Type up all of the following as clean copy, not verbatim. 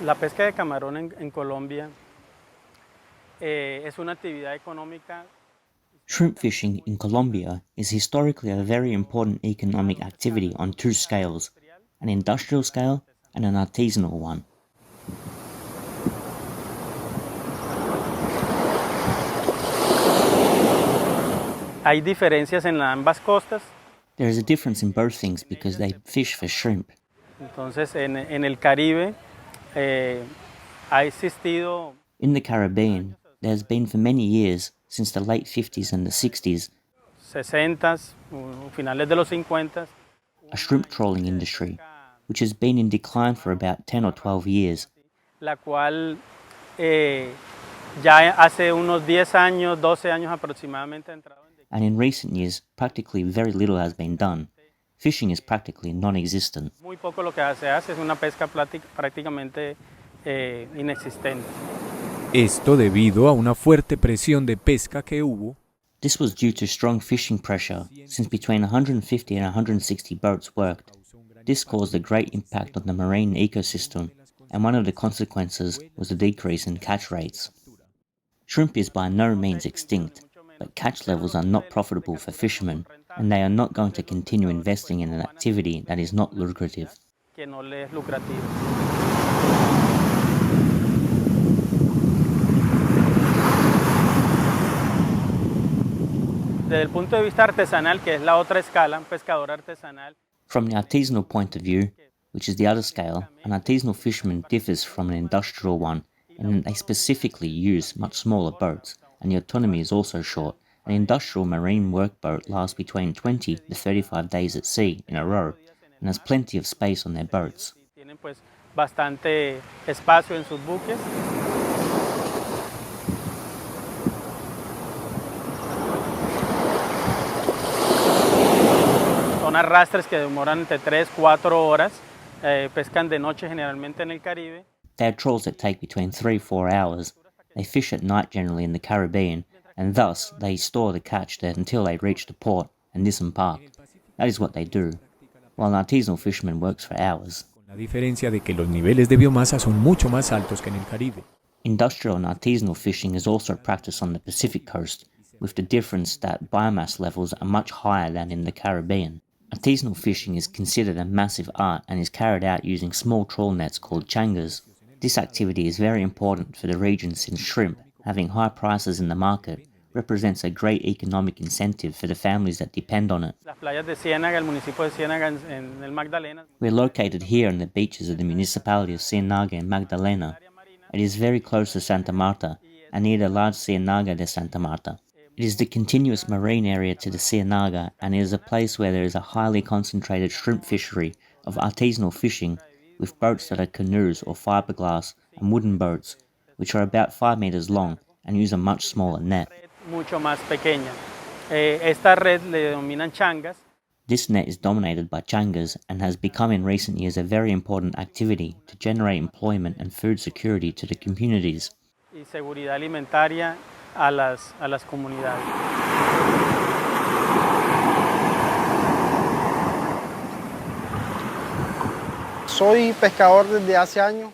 La pesca de camarón en Colombia es una actividad económica. Shrimp fishing in Colombia is historically a very important economic activity on two scales, an industrial scale and an artisanal one. Hay diferencias en ambas costas. There is a difference in both things because they fish for shrimp. Entonces, en el Caribe ha existido. In the Caribbean, there has been for many years, since the late 50s and the 60s, 60s, finales de los 50s. a shrimp trawling industry, which has been in decline for about 10 or 12 years. La cual ya hace unos 10 años, 12 años aproximadamente ha entrado en decline. And in recent years, practically very little has been done. Fishing is practically non-existent. Muy poco lo que se hace, es una pesca prácticamente inexistente. Esto debido a una fuerte presión de pesca que hubo. This was due to strong fishing pressure, since between 150 and 160 boats worked. This caused a great impact on the marine ecosystem, and one of the consequences was a decrease in catch rates. Shrimp is by no means extinct, but catch levels are not profitable for fishermen, and they are not going to continue investing in an activity that is not lucrative. Que no le es lucrativo. Desde el punto de vista artesanal, que es la otra escala, un pescador artesanal. From the artisanal point of view, which is the other scale, an artisanal fisherman differs from an industrial one in that they specifically use much smaller boats, and the autonomy is also short. An industrial marine workboat lasts between 20 to 35 days at sea in a row, and has plenty of space on their boats. Tienen pues bastante espacio en sus buques. Son arrastres que demoran entre 3-4 horas, pescan de noche generalmente en el Caribe. They are trawls that take between 3-4 hours. They fish at night generally in the Caribbean, and thus they store the catch there until they reach the port and disembark. That is what they do, while an artisanal fisherman works for hours. Con la diferencia de que los niveles de biomasa son mucho más altos que en el Caribe. Industrial and artisanal fishing is also practiced on the Pacific coast, with the difference that biomass levels are much higher than in the Caribbean. Artisanal fishing is considered a massive art and is carried out using small trawl nets called changas. This activity is very important for the region since shrimp, having high prices in the market, represents a great economic incentive for the families that depend on it. Las playas de Ciénaga, el municipio de Ciénaga en el Magdalena. We're located here on the beaches of the municipality of Ciénaga in Magdalena. It is very close to Santa Marta and near the large Ciénaga de Santa Marta. It is the continuous marine area to the Ciénaga, and it is a place where there is a highly concentrated shrimp fishery of artisanal fishing with boats that are canoes or fiberglass and wooden boats, which are about 5 meters long and use a much smaller net. Mucho más pequeña. Esta red le denominan changas. This net is dominated by changas and has become in recent years a very important activity to generate employment and food security to the communities. Y seguridad alimentaria a las comunidades. Soy pescador desde hace años.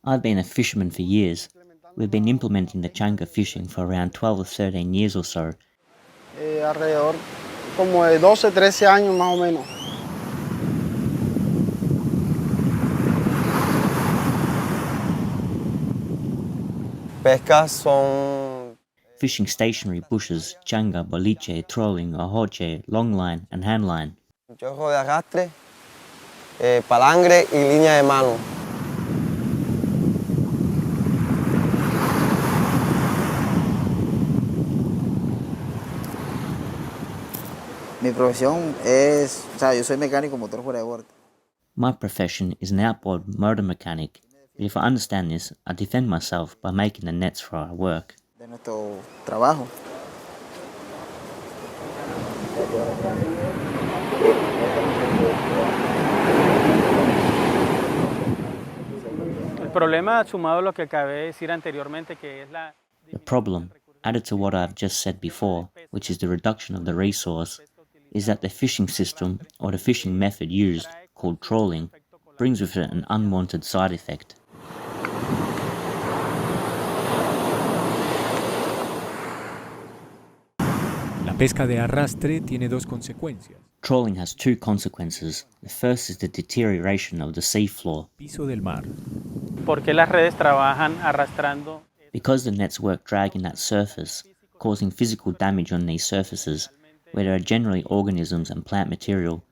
I've been a fisherman for years. We've been implementing the changa fishing for around 12 or 13 years or so. Alrededor como de 12, 13 años más o menos. Pescas son Fishing stationary bushes, changa, boliche, trawling, ojoche, longline and handline. chorro de arrastre, palangre y línea de mano. Mi profesión es, yo soy mecánico motor fuera de borda. My profession is an outboard motor mechanic, but if I understand this, I defend myself by making the nets for our work. De nuestro trabajo. El problema, sumado a lo que acabé de decir anteriormente, que es la... The problem, added to what I've just said before, which is the reduction of the resource, is that the fishing system or the fishing method used, called trawling, brings with it an unwanted side effect. pesca de arrastre tiene dos consecuencias. Trawling has two consequences. The first is the deterioration of the seafloor. Piso del mar. ¿Por qué las redes trabajan arrastrando? Because the nets work dragging that surface, causing physical damage on these surfaces, where there are generally organisms and plant material,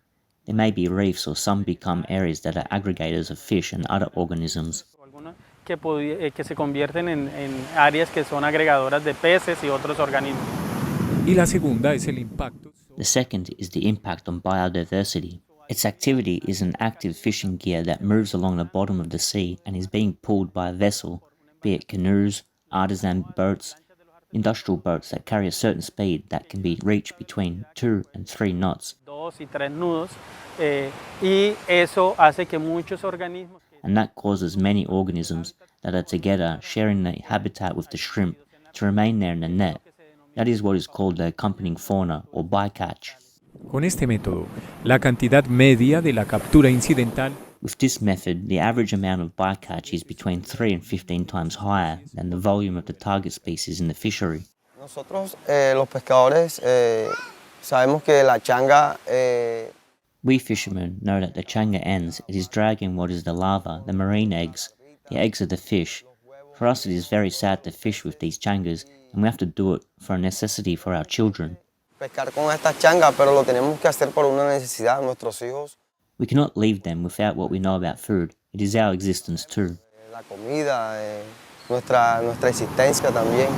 there may be reefs or some become areas that are aggregators of fish and other organisms. Algunos que se convierten en áreas que son agregadoras de peces y otros organismos. Y la segunda es el impacto. The second is the impact on biodiversity. Its activity is an active fishing gear that moves along the bottom of the sea and is being pulled by a vessel, be it canoes, artisan boats, industrial boats that carry a certain speed that can be reached between 2 and 3 knots. 2 y 3 nudos, y eso hace que muchos organismos. And that causes many organisms that are together sharing the habitat with the shrimp to remain there in the net. That is what is called the accompanying fauna or bycatch. Con este método, la cantidad media de la captura incidental. With this method, the average amount of bycatch is between 3 and 15 times higher than the volume of the target species in the fishery. Nosotros, los pescadores, sabemos que la changa. We fishermen know that the changa ends, it is dragging what is the larva, the marine eggs, the eggs of the fish. For us it is very sad to fish with these changas, and we have to do it for a necessity for our children. Pescar con estas changas, pero lo tenemos que hacer por una necesidad. Nuestros hijos. We cannot leave them without what we know about food. It is our existence too. La comida, nuestra existencia también.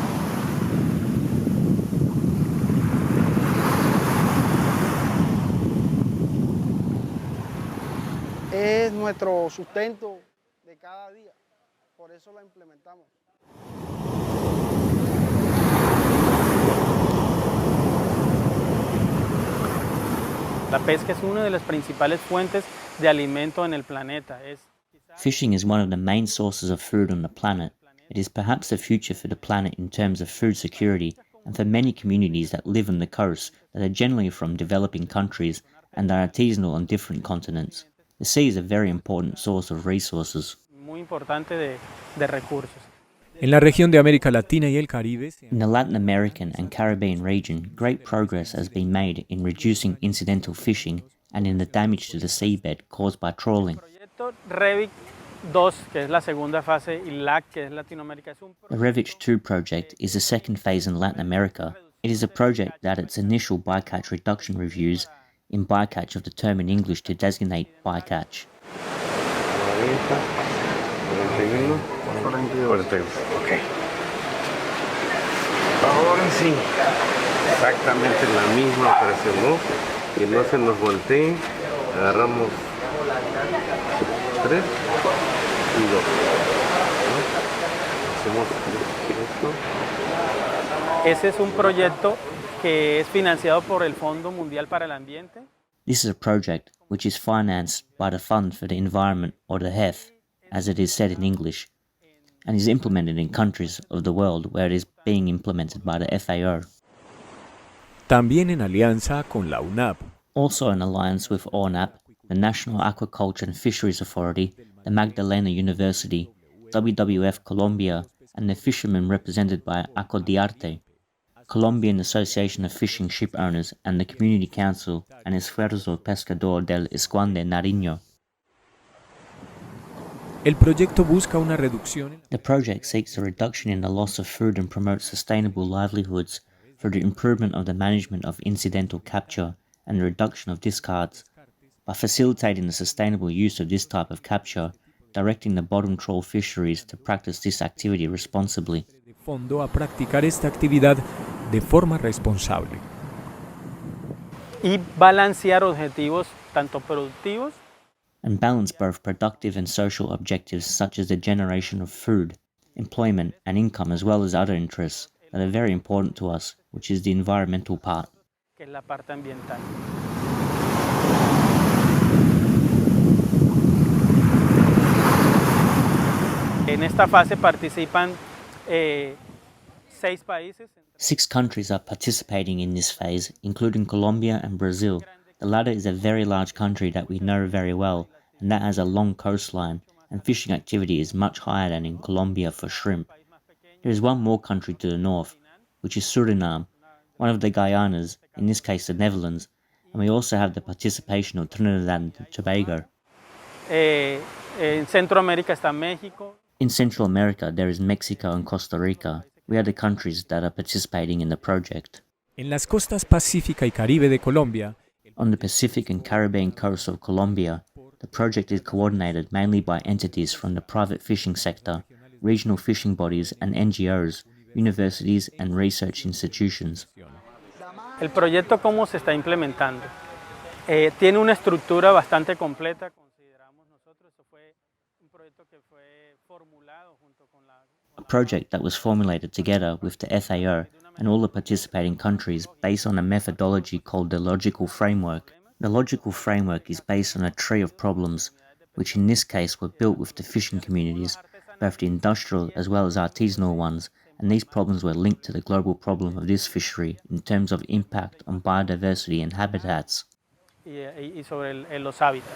Es nuestro sustento de cada día, por eso la implementamos. La pesca es una de las principales fuentes de alimento en el planeta. Fishing is one of the main sources of food on the planet. It is perhaps the future for the planet in terms of food security and for many communities that live on the coast that are generally from developing countries and are artisanal on different continents. The sea is a very important source of resources. Muy importante de recursos. En la región de América Latina y el Caribe. In the Latin American and Caribbean region, great progress has been made in reducing incidental fishing and in the damage to the seabed caused by trawling. Que es la segunda fase, y LAC, que es Latinoamérica. The Revich 2 project is the second phase in Latin America. It is a project that its initial bycatch reduction reviews in bycatch of the term in English to designate bycatch. 41, 42. Ok. Ahora sí, exactamente la misma operación, ¿no? Que no se nos voltee, agarramos 3 y 2. ¿No? Hacemos esto. Ese es un proyecto que es financiado por el Fondo Mundial para el Ambiente. This is a project which is financed by the Fund for the Environment, or the HEF, as it is said in English, and is implemented in countries of the world where it is being implemented by the FAO. También en alianza con la UNAP. Also in alliance with ORNAP, the National Aquaculture and Fisheries Authority, the Magdalena University, WWF Colombia, and the fishermen represented by Acodiarte, Colombian Association of Fishing Ship Owners, and the Community Council and Esfuerzo Pescador del Escuande Nariño. El proyecto busca una reducción. The project seeks a reduction in the loss of food and promotes sustainable livelihoods through the improvement of the management of incidental capture and the reduction of discards, by facilitating the sustainable use of this type of capture, directing the bottom trawl fisheries to practice this activity responsibly. De fondo a practicar esta actividad de forma responsable. Y balancear objetivos tanto productivos and balance both productive and social objectives such as the generation of food, employment and income, as well as other interests that are very important to us, which is the environmental part. Que es la parte ambiental. En esta fase participan 6 países. 6 countries are participating in this phase, including Colombia and Brazil. The latter is a very large country that we know very well, and that has a long coastline, and fishing activity is much higher than in Colombia for shrimp. There is one more country to the north, which is Suriname, one of the Guyanas, in this case the Netherlands, and we also have the participation of Trinidad and Tobago. En Centroamérica está México. In Central America, there is Mexico and Costa Rica. We are the countries that are participating in the project. En las costas pacífica y Caribe de Colombia, On the Pacific and Caribbean coast of Colombia, the project is coordinated mainly by entities from the private fishing sector, regional fishing bodies and NGOs, universities and research institutions. El proyecto cómo se está implementando. Tiene una estructura bastante completa. Consideramos nosotros, eso fue un proyecto que fue formulado junto con la... A project that was formulated together with the FAO and all the participating countries based on a methodology called the logical framework. The logical framework is based on a tree of problems, which in this case were built with the fishing communities, both the industrial as well as artisanal ones, and these problems were linked to the global problem of this fishery in terms of impact on biodiversity and habitats. Y sobre los hábitats.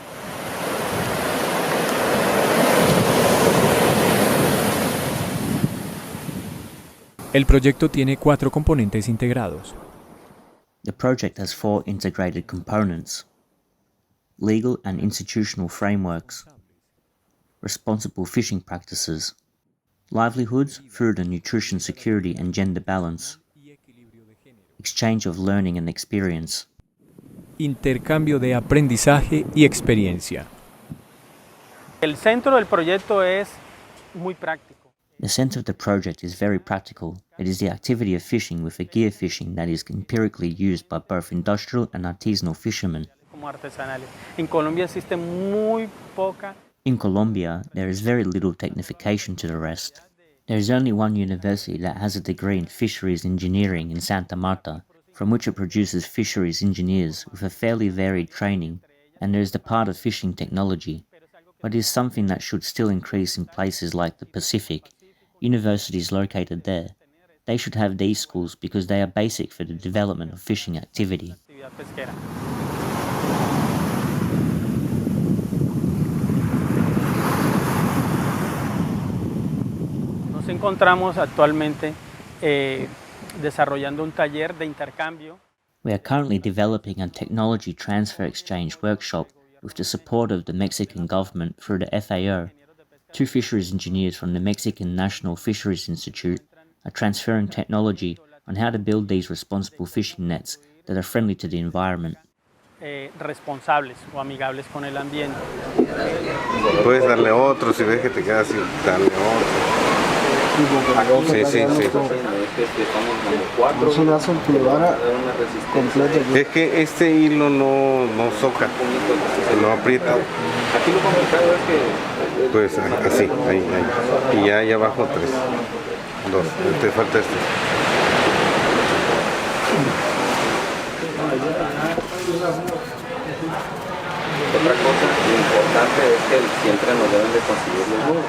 el proyecto tiene 4 componentes integrados. The project has 4 integrated components: legal and institutional frameworks, responsible fishing practices, livelihoods, food and nutrition security and gender balance, exchange of learning and experience, Intercambio de aprendizaje y experiencia. El centro del proyecto es muy práctico. The center of the project is very practical. It is the activity of fishing with a gear fishing that is empirically used by both industrial and artisanal fishermen. Como artesanales. En Colombia existe muy poca. In Colombia, there is very little technification to the rest. There is only one university that has a degree in fisheries engineering in Santa Marta, from which it produces fisheries engineers with a fairly varied training, and there is the part of fishing technology. But it is something that should still increase in places like the Pacific. Universities located there. They should have these schools because they are basic for the development of fishing activity. Nos encontramos actualmente desarrollando un taller de intercambio. We are currently developing a technology transfer exchange workshop with the support of the Mexican government through the FAO. 2 fisheries engineers from the Mexican National Fisheries Institute are transferring technology on how to build these responsible fishing nets that are friendly to the environment. Responsables o amigables con el ambiente. Puedes darle otro, si ves que te queda así, darle otro. Sí, sí, sí. No se le hace el plebara completo. Es que este hilo no soca, no aprieta. Aquí lo complicado es que... Pues así, ahí. Y ya ahí abajo 3, 2, te falta este. Otra cosa importante es que siempre nos deben de conseguir los huevos.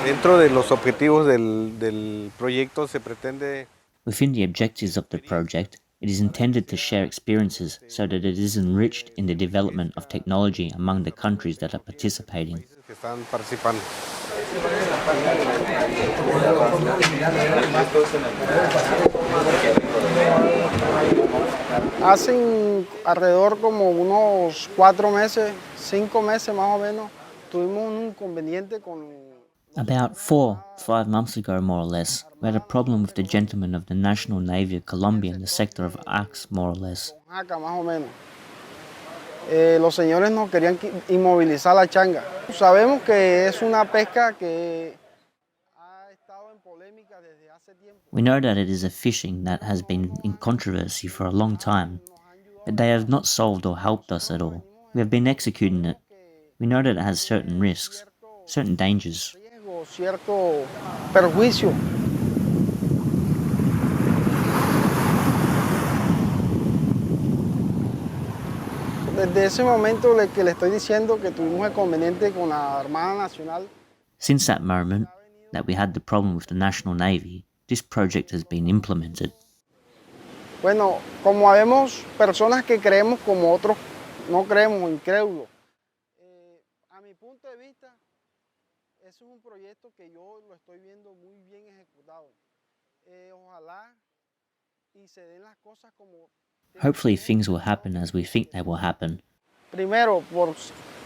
Dentro de los objetivos del proyecto se pretende... Within the objectives of the project, it is intended to share experiences so that it is enriched in the development of technology among the countries that are participating. Que están participando. Hacen alrededor como unos 4 meses, 5 meses más o menos, tuvimos un inconveniente con... About 4-5 months ago, more or less, we had a problem with the gentlemen of the National Navy of Colombia in the sector of Axe, more or less. Acá más o menos. Los señores nos querían inmovilizar la changa. Sabemos que es una pesca que ha estado en polémica desde hace tiempo. We know that it is a fishing that has been in controversy for a long time, but they have not solved or helped us at all. We have been executing it. We know that it has certain risks, certain dangers. Cierto perjuicio. Desde ese momento que le estoy diciendo que tuvimos el conveniente con la Armada Nacional. Since that moment that we had the problem with the National Navy, this project has been implemented. Bueno, como habemos personas que creemos como otros no creemos, incrédulos. A mi punto de vista, ese es un proyecto que yo lo estoy viendo muy bien ejecutado. Ojalá Hopefully things will happen as we think they will happen. Primero, por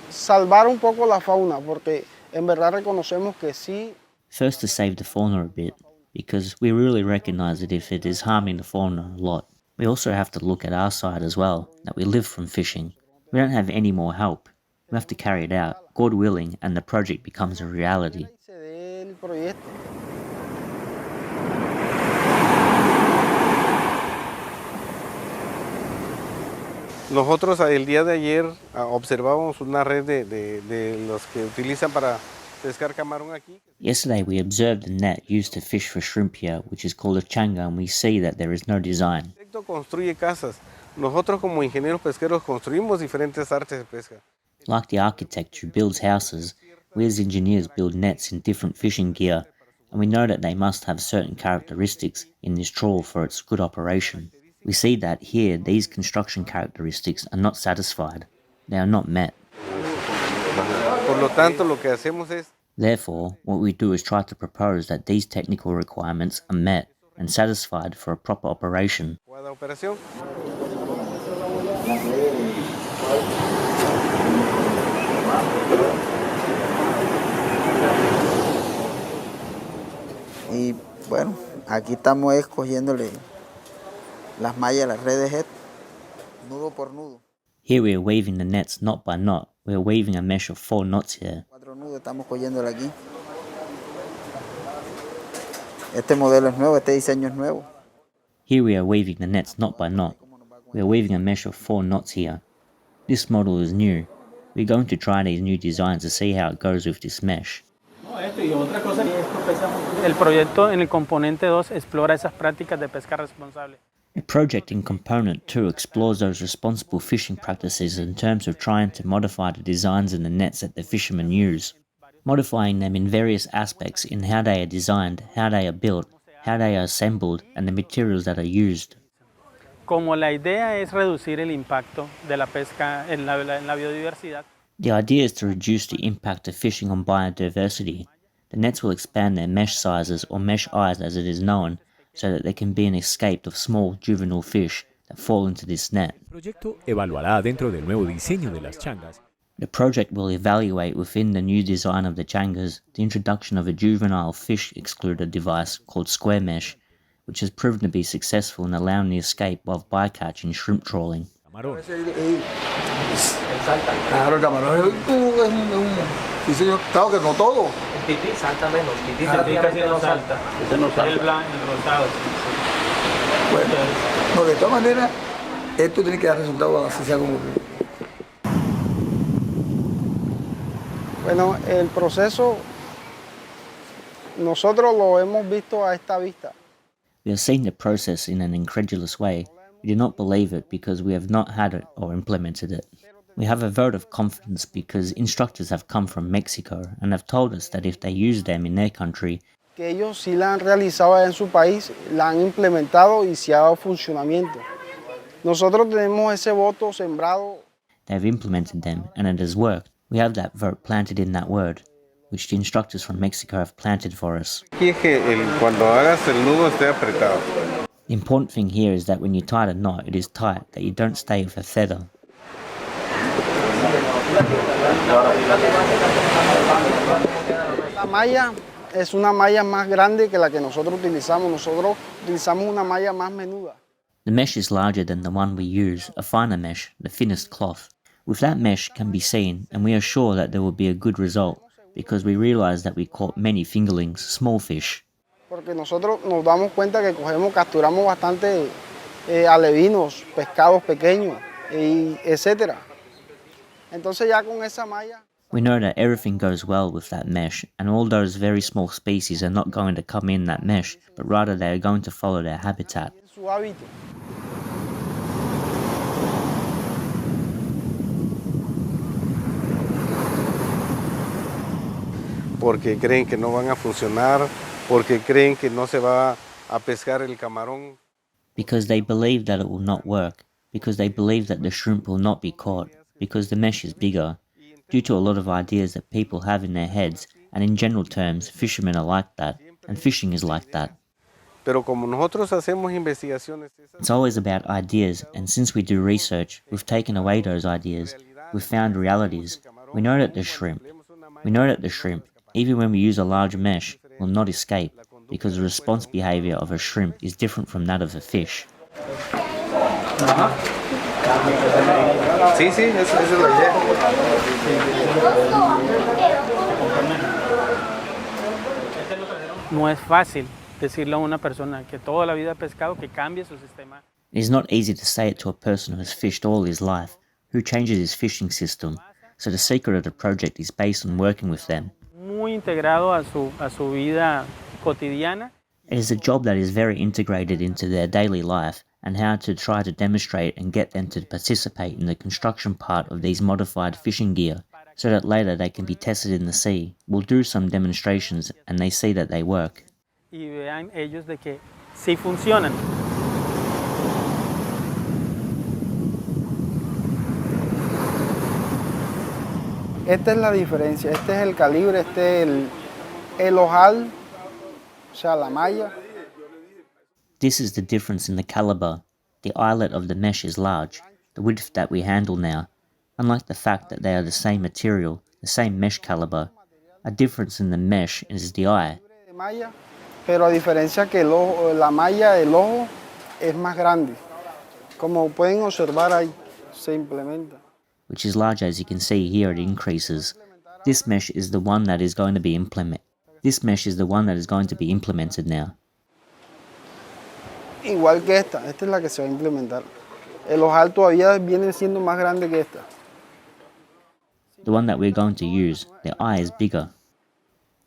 salvar un poco la fauna, porque en verdad reconocemos que sí. First, to save the fauna a bit, because we really recognize that if it is harming the fauna a lot, we also have to look at our side as well, that we live from fishing. We don't have any more help. We have to carry it out, God willing, and the project becomes a reality. Nosotros el día de ayer observamos una red de los que utilizan para pescar camarón aquí. Yesterday we observed the net used to fish for shrimp here, which is called a changa, and we see that there is no design. El proyecto construye casas. Nosotros como ingenieros pesqueros construimos diferentes artes de pesca. Like the architect who builds houses, we as engineers build nets in different fishing gear, and we know that they must have certain characteristics in this trawl for its good operation. We see that here these construction characteristics are not satisfied. They are not met. Por lo tanto, lo que hacemos es... Therefore, what we do is try to propose that these technical requirements are met and satisfied for a proper operation. Y bueno, aquí estamos escogiéndole las mallas, las redes head, nudo por nudo. Here we are weaving the nets knot by knot. We are weaving a mesh of 4 knots here. 4 nudos estamos cogiéndole aquí. Este modelo es nuevo, este diseño es nuevo. Here we are weaving the nets knot by knot. We are weaving a mesh of 4 knots here. This model is new. We're going to try these new designs to see how it goes with this mesh. El proyecto en el componente 2 explora esas prácticas de pesca responsable. The project in Component 2 explores those responsible fishing practices in terms of trying to modify the designs in the nets that the fishermen use, modifying them in various aspects in how they are designed, how they are built, how they are assembled, and the materials that are used. Como la idea es reducir el impacto de la pesca en la biodiversidad. The idea is to reduce the impact of fishing on biodiversity. The nets will expand their mesh sizes, or mesh eyes as it is known, so that there can be an escape of small juvenile fish that fall into this net. El proyecto evaluará dentro del nuevo diseño de las changas. The project will evaluate within the new design of the changas the introduction of a juvenile fish excluder device called square mesh, which has proven to be successful in allowing the escape of bycatch in shrimp trawling. Camarón. Claro, el camarón es un diseño, claro que no todo. El tití salta menos, Tití casi no salta. Ese no salta. El blanco, el rosado. Bueno, no, de todas maneras, esto tiene que dar resultados así sea como... Bueno, el proceso nosotros lo hemos visto a esta vista. We have seen the process in an incredulous way. We do not believe it because we have not had it or implemented it. We have a vote of confidence because instructors have come from Mexico and have told us that if they use them in their country, Que ellos sí la han realizado en su país, la han implementado y se ha dado funcionamiento. Nosotros tenemos ese voto sembrado. they have implemented them and it has worked. We have that vote planted in that word, which the instructors from Mexico have planted for us. Cuando hagas el nudo esté apretado. The important thing here is that when you tie a knot, it is tight, that you don't stay with a feather. La malla es una malla más grande que la que nosotros utilizamos. Nosotros utilizamos una malla más menuda. The mesh is larger than the one we use, a finer mesh, the thinnest cloth. With that mesh can be seen, and we are sure that there will be a good result, because we realize that we caught many fingerlings, small fish. Porque nosotros nos damos cuenta que capturamos bastante alevinos, pescados pequeños, etc. Entonces ya con esa malla... We know that everything goes well with that mesh, and all those very small species are not going to come in that mesh, but rather they are going to follow their habitat. Su hábito. Porque creen que no van a funcionar, porque creen que no se va a pescar el camarón. Because they believe that it will not work, because they believe that the shrimp will not be caught, because the mesh is bigger, due to a lot of ideas that people have in their heads, and in general terms, fishermen are like that, and fishing is like that. Pero como nosotros hacemos investigaciones, It's always about ideas, and since we do research, we've taken away those ideas. We've found realities. We know that the shrimp, even when we use a large mesh, will not escape, because the response behavior of a shrimp is different from that of a fish. sí, esa es la idea. No es fácil decirle a una persona que toda la vida ha pescado que cambie su sistema. It is not easy to say it to a person who has fished all his life, who changes his fishing system, so the secret of the project is based on working with them. Muy integrado a su vida cotidiana. It is a job that is very integrated into their daily life, and how to try to demonstrate and get them to participate in the construction part of these modified fishing gear, so that later they can be tested in the sea. We'll do some demonstrations and they see that they work. Y vean ellos de que sí funcionan. Esta es la diferencia, este es el calibre, este es el ojal, o sea, la malla. This is the difference in the caliber. The eyelet of the mesh is large, the width that we handle now, unlike the fact that they are the same material, the same mesh caliber. A difference in the mesh is the eye. Pero a diferencia que la malla del ojo es más grande. Como pueden observar ahí, se implementa. Which is large, as you can see here, it increases. This mesh is the one that is going to be implemented now. Igual que esta es la que se va a implementar. El ojal todavía viene siendo más grande que esta. The one that we're going to use, the eye is bigger.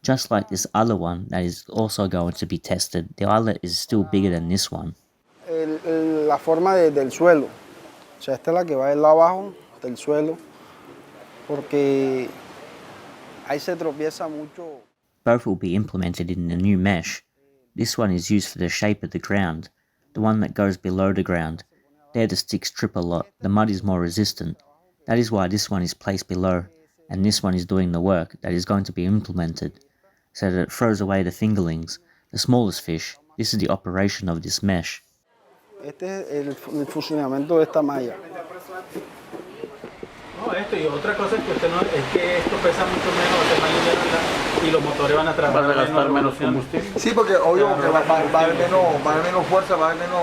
Just like this other one that is also going to be tested, the eyelet is still bigger than this one. La forma del suelo. O sea, esta es la que va del lado abajo del suelo, porque ahí se tropieza mucho. Both will be implemented in the new mesh. This one is used for the shape of the ground. The one that goes below the ground, there the sticks trip a lot, the mud is more resistant. That is why this one is placed below, and this one is doing the work that is going to be implemented, so that it throws away the fingerlings, the smallest fish. This is the operation of this mesh. Este es el funcionamiento de esta malla. No, esto y otra cosa que usted no, es que esto pesa mucho menos, hace más liviano y los motores van a gastar menos combustible. Sí, porque obvio que va a haber menos fuerza, va a haber menos...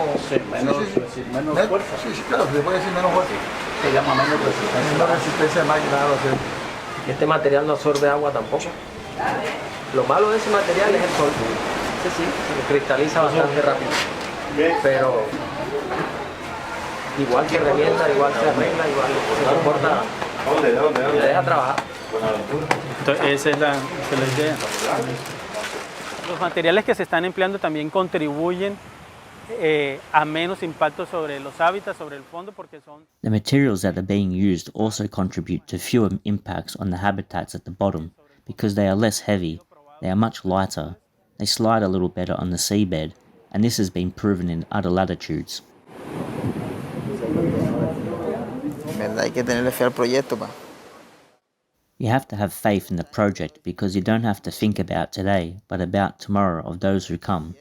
menos fuerza. Sí, claro, se puede decir menos fuerza. Se llama menos resistencia. Menos resistencia más, claro. Sí. Este material no absorbe agua tampoco. Lo malo de ese material es el sol. Sí, se cristaliza bastante rápido. Pero igual se revienta, igual se arregla, igual se comporta. ¿Dónde? Se deja trabajar. Entonces, esa es la idea. Los materiales que se están empleando también contribuyen a menos impacto sobre los hábitats, sobre el fondo, porque son... The materials that are being used also contribute to fewer impacts on the habitats at the bottom, because they are less heavy, they are much lighter, they slide a little better on the seabed, and this has been proven in other latitudes. ¿Verdad? Hay que tenerle fe al proyecto, pa. You have to have faith in the project because you don't have to think about today, but about tomorrow of those who come.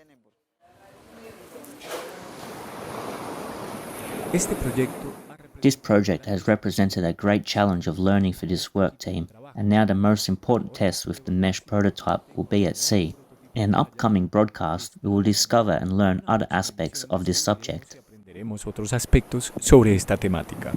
This project has represented a great challenge of learning for this work team, and now the most important test with the mesh prototype will be at sea. In an upcoming broadcast, we will discover and learn other aspects of this subject. Aprenderemos otros aspectos sobre esta temática.